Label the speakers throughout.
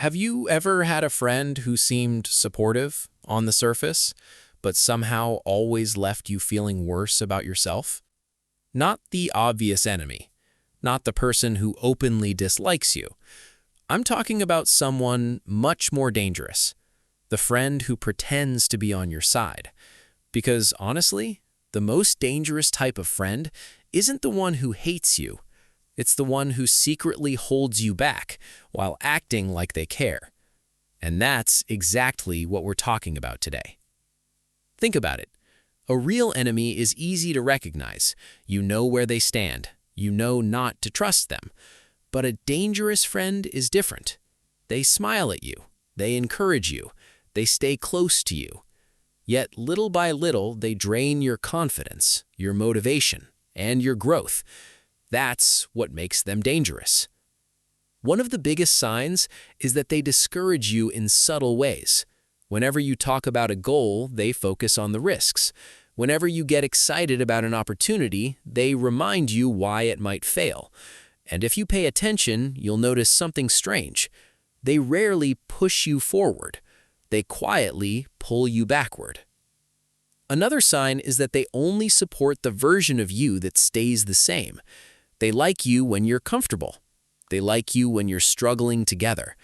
Speaker 1: Have you ever had a friend who seemed supportive on the surface, but somehow always left you feeling worse about yourself? Not the obvious enemy, not the person who openly dislikes you. I'm talking about someone much more dangerous, the friend who pretends to be on your side. Because honestly, the most dangerous type of friend isn't the one who hates you. It's the one who secretly holds you back while acting like they care. And that's exactly what we're talking about today. Think about it. A real enemy is easy to recognize. You know where they stand. You know not to trust them. But a dangerous friend is different. They smile at you. They encourage you. They stay close to you. Yet little by little, they drain your confidence, your motivation, and your growth. That's what makes them dangerous. One of the biggest signs is that they discourage you in subtle ways. Whenever you talk about a goal, they focus on the risks. Whenever you get excited about an opportunity, they remind you why it might fail. And if you pay attention, you'll notice something strange. They rarely push you forward. They quietly pull you backward. Another sign is that they only support the version of you that stays the same. They like you when you're comfortable. They like you when you're struggling together.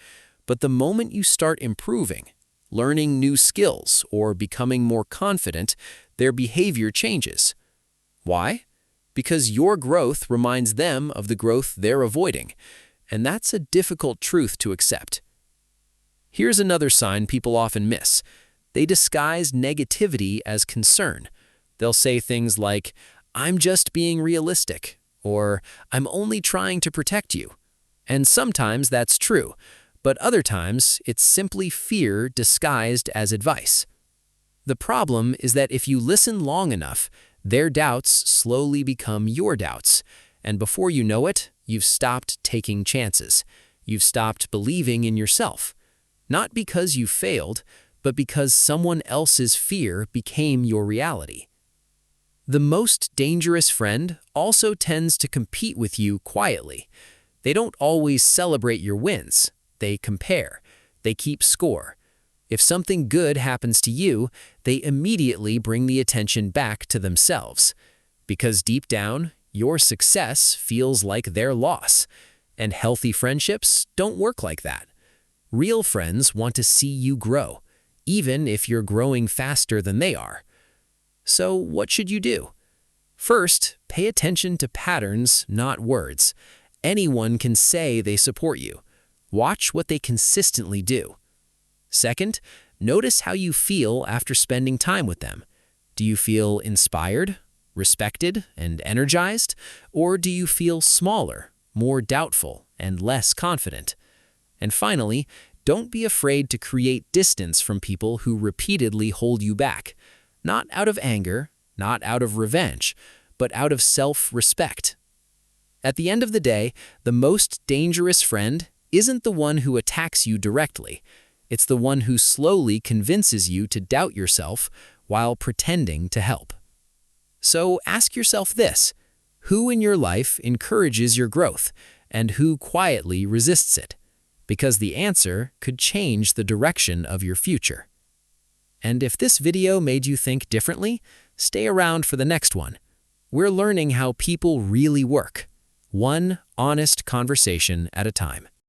Speaker 1: But the moment you start improving, learning new skills, or becoming more confident, their behavior changes. Why? Because your growth reminds them of the growth they're avoiding. And that's a difficult truth to accept. Here's another sign people often miss. They disguise negativity as concern. They'll say things like, "I'm just being realistic," or "I'm only trying to protect you." And sometimes that's true, but other times it's simply fear disguised as advice. The problem is that if you listen long enough, their doubts slowly become your doubts, and before you know it, you've stopped taking chances. You've stopped believing in yourself. Not because you failed, but because someone else's fear became your reality. The most dangerous friend also tends to compete with you quietly. They don't always celebrate your wins. They compare. They keep score. If something good happens to you, they immediately bring the attention back to themselves. Because deep down, your success feels like their loss. And healthy friendships don't work like that. Real friends want to see you grow, even if you're growing faster than they are. So what should you do? First, pay attention to patterns, not words. Anyone can say they support you. Watch what they consistently do. Second, notice how you feel after spending time with them. Do you feel inspired, respected, and energized? Or do you feel smaller, more doubtful, and less confident? And finally, don't be afraid to create distance from people who repeatedly hold you back. Not out of anger, not out of revenge, but out of self-respect. At the end of the day, the most dangerous friend isn't the one who attacks you directly. It's the one who slowly convinces you to doubt yourself while pretending to help. So ask yourself this: who in your life encourages your growth, and who quietly resists it? Because the answer could change the direction of your future. And if this video made you think differently, stay around for the next one. We're learning how people really work, one honest conversation at a time.